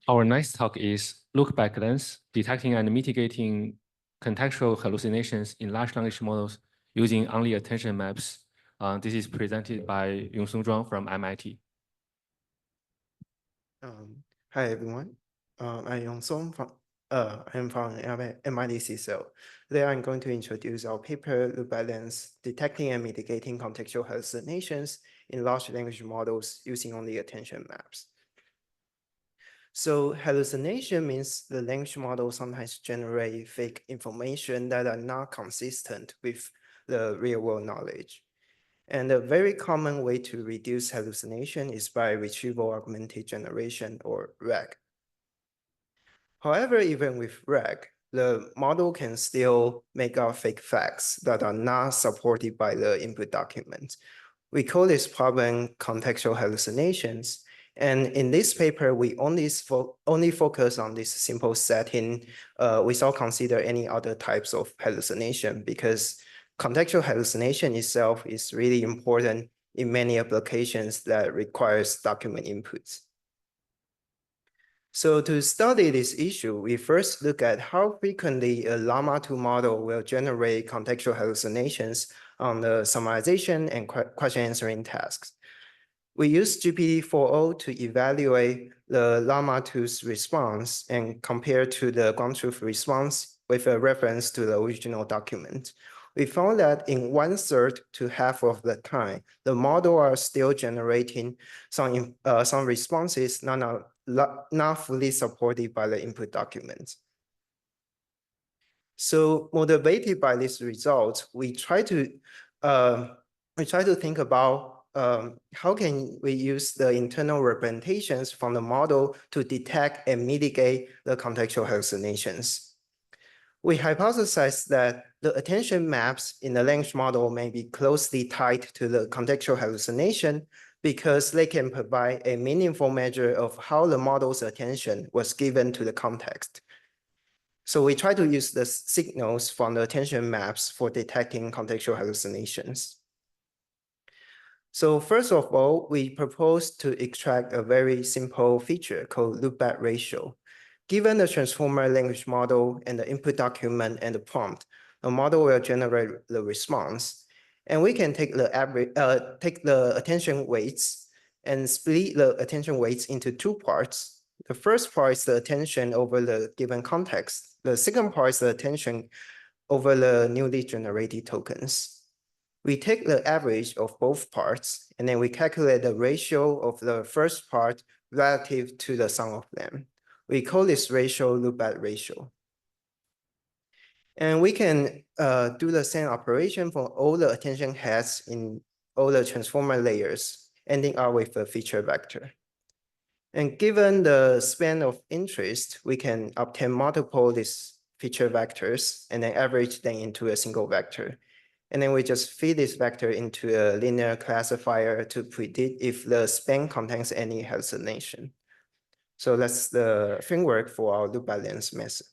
Our next talk is Lookback Lens, detecting and mitigating contextual hallucinations in large language models using only attention maps. This is presented by Yoon from MIT. Hi everyone. I'm Yoon from I'm from MIT CSO. Today I'm going to introduce our paper Lookback Lens, detecting and mitigating contextual hallucinations in large language models using only attention maps. So hallucination means the language model sometimes generate fake information that are not consistent with the real world knowledge. And a very common way to reduce hallucination is by retrieval augmented generation, or RAG. However, even with RAG, the model can still make out fake facts that are not supported by the input document. We call this problem contextual hallucinations. And in this paper, we only focus on this simple setting without consider any other types of hallucination, because contextual hallucination itself is really important in many applications that requires document inputs. So to study this issue, we first look at how frequently a Llama 2 model will generate contextual hallucinations on the summarization and question answering tasks. We use GPT-4o to evaluate the Llama 2's response and compare to the ground truth response with a reference to the original document. We found that in 1/3 to half of the time, the model are still generating some responses not fully supported by the input documents. So motivated by this result, we try to think about how can we use the internal representations from the model to detect and mitigate the contextual hallucinations. We hypothesize that the attention maps in the language model may be closely tied to the contextual hallucination because they can provide a meaningful measure of how the model's attention was given to the context. So we try to use the signals from the attention maps for detecting contextual hallucinations. So first of all, we propose to extract a very simple feature called loopback ratio. Given the transformer language model and the input document and the prompt, the model will generate the response. And we can take the attention weights and split the attention weights into two parts. The first part is the attention over the given context. The second part is the attention over the newly generated tokens. We take the average of both parts, and then we calculate the ratio of the first part relative to the sum of them. We call this ratio loopback ratio. And we can do the same operation for all the attention heads in all the transformer layers, ending up with a feature vector. And given the span of interest, we can obtain multiple these feature vectors and then average them into a single vector. And then we just feed this vector into a linear classifier to predict if the span contains any hallucination. So that's the framework for our loopback lens method.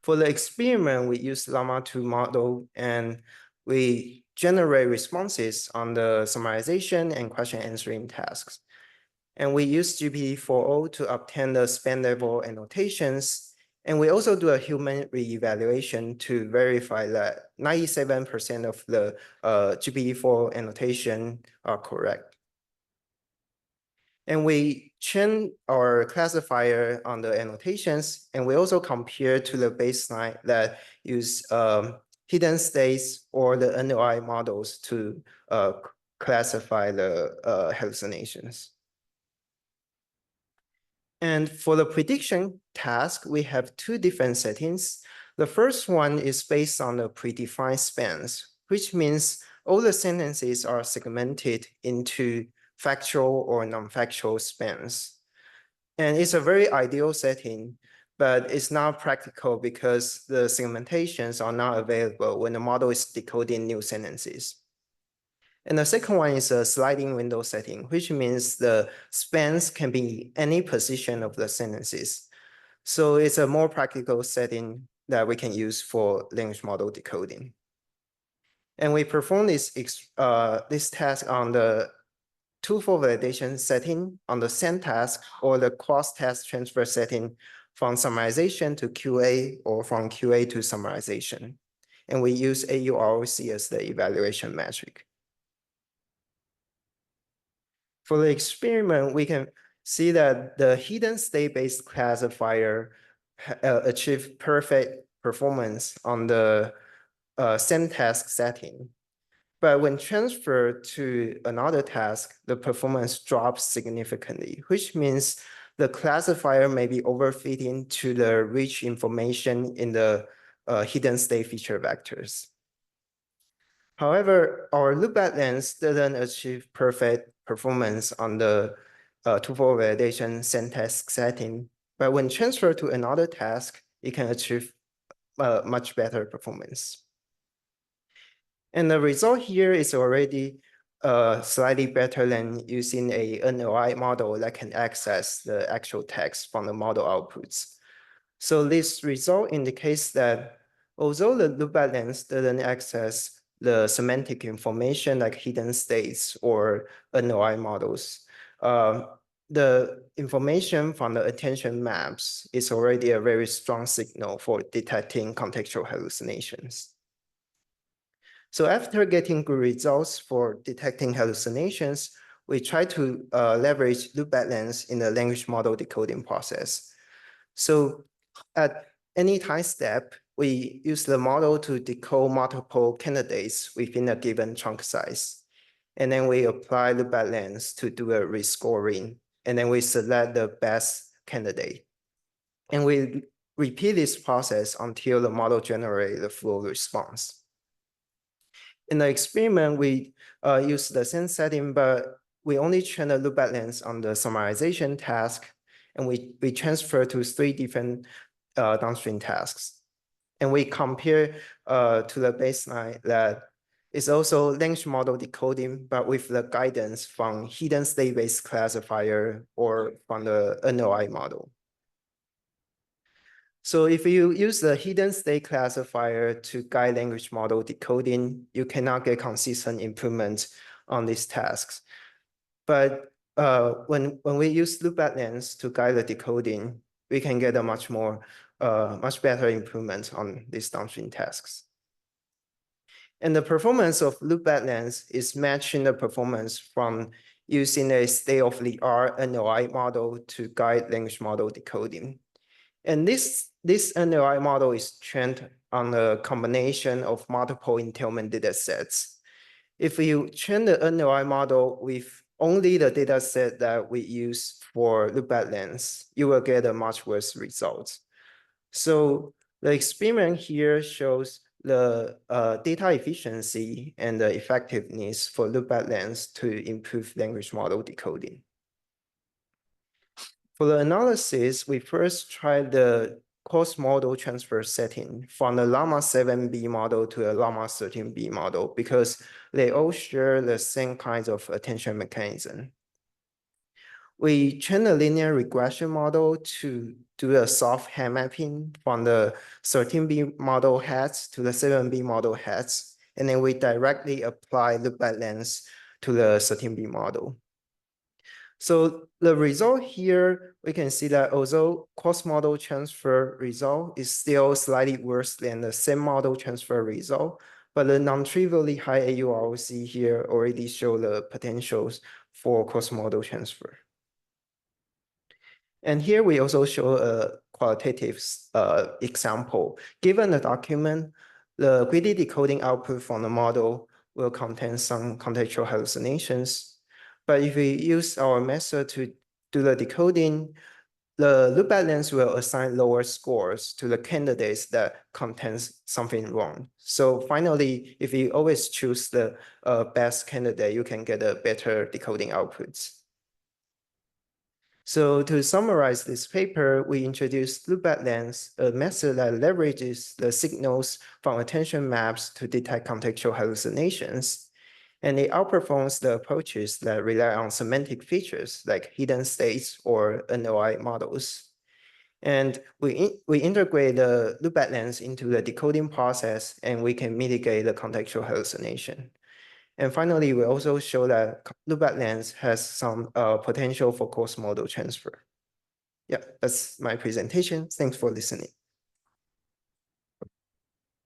For the experiment, we use Llama 2 model and we generate responses on the summarization and question answering tasks. And we use GPT-4o to obtain the span level annotations. And we also do a human reevaluation to verify that 97% of the GPT-4 annotation are correct. And we train our classifier on the annotations, and we also compare to the baseline that use hidden states or the NOI models to classify the hallucinations. And for the prediction task, we have two different settings. The first one is based on the predefined spans, which means all the sentences are segmented into factual or non-factual spans. And it's a very ideal setting, but it's not practical because the segmentations are not available when the model is decoding new sentences. And the second one is a sliding window setting, which means the spans can be any position of the sentences. So it's a more practical setting that we can use for language model decoding. And we perform this task on the two-fold validation setting on the same task or the cross-task transfer setting from summarization to QA or from QA to summarization. And we use AUROC as the evaluation metric. For the experiment, we can see that the hidden state-based classifier achieved perfect performance on the same task setting. But when transferred to another task, the performance drops significantly, which means the classifier may be overfitting to the rich information in the hidden state feature vectors. However, our Lookback Lens didn't achieve perfect performance on the two-fold validation same task setting, but when transferred to another task, it can achieve much better performance. And the result here is already slightly better than using a NLI model that can access the actual text from the model outputs. So this result indicates that although the Lookback Lens didn't access the semantic information like hidden states or NLI models, the information from the attention maps is already a very strong signal for detecting contextual hallucinations. So after getting good results for detecting hallucinations, we try to leverage Lookback Lens in the language model decoding process. So at any time step, we use the model to decode multiple candidates within a given chunk size. And then we apply Lookback Lens to do a rescoring. And then we select the best candidate. And we repeat this process until the model generates the full response. In the experiment, we use the same setting, but we only train the Lookback Lens on the summarization task, and we transfer to 3 different downstream tasks. And we compare to the baseline that is also language model decoding, but with the guidance from hidden state-based classifier or from the NLI model. So if you use the hidden state classifier to guide language model decoding, you cannot get consistent improvement on these tasks. But when we use Lookback Lens to guide the decoding, we can get a much better improvement on these downstream tasks. And the performance of Lookback Lens is matching the performance from using a state-of-the-art NLI model to guide language model decoding. And this NLI model is trained on a combination of multiple entailment data sets. If you train the NLI model with only the data set that we use for Lookback Lens, you will get a much worse result. So the experiment here shows the data efficiency and the effectiveness for Lookback Lens to improve language model decoding. For the analysis, we first tried the cross-model transfer setting from the Llama 7B model to the Llama 13B model because they all share the same kinds of attention mechanism. We trained a linear regression model to do a soft hand mapping from the 13B model heads to the 7B model heads, and then we directly apply Lookback Lens to the 13B model. So the result here, we can see that although cross-model transfer result is still slightly worse than the same model transfer result, but the non-trivially high AUROC here already show the potentials for cross-model transfer. And here we also show a qualitative example. Given the document, the greedy decoding output from the model will contain some contextual hallucinations. But if we use our method to do the decoding, the Lookback Lens will assign lower scores to the candidates that contains something wrong. So finally, if you always choose the best candidate, you can get a better decoding outputs. So to summarize this paper, we introduced Lookback Lens, a method that leverages the signals from attention maps to detect contextual hallucinations. And it outperforms the approaches that rely on semantic features like hidden states or NLI models. And we integrate the Lookback Lens into the decoding process, and we can mitigate the contextual hallucination. And finally, we also show that Lookback Lens has some potential for cross-model transfer. Yeah, that's my presentation. Thanks for listening.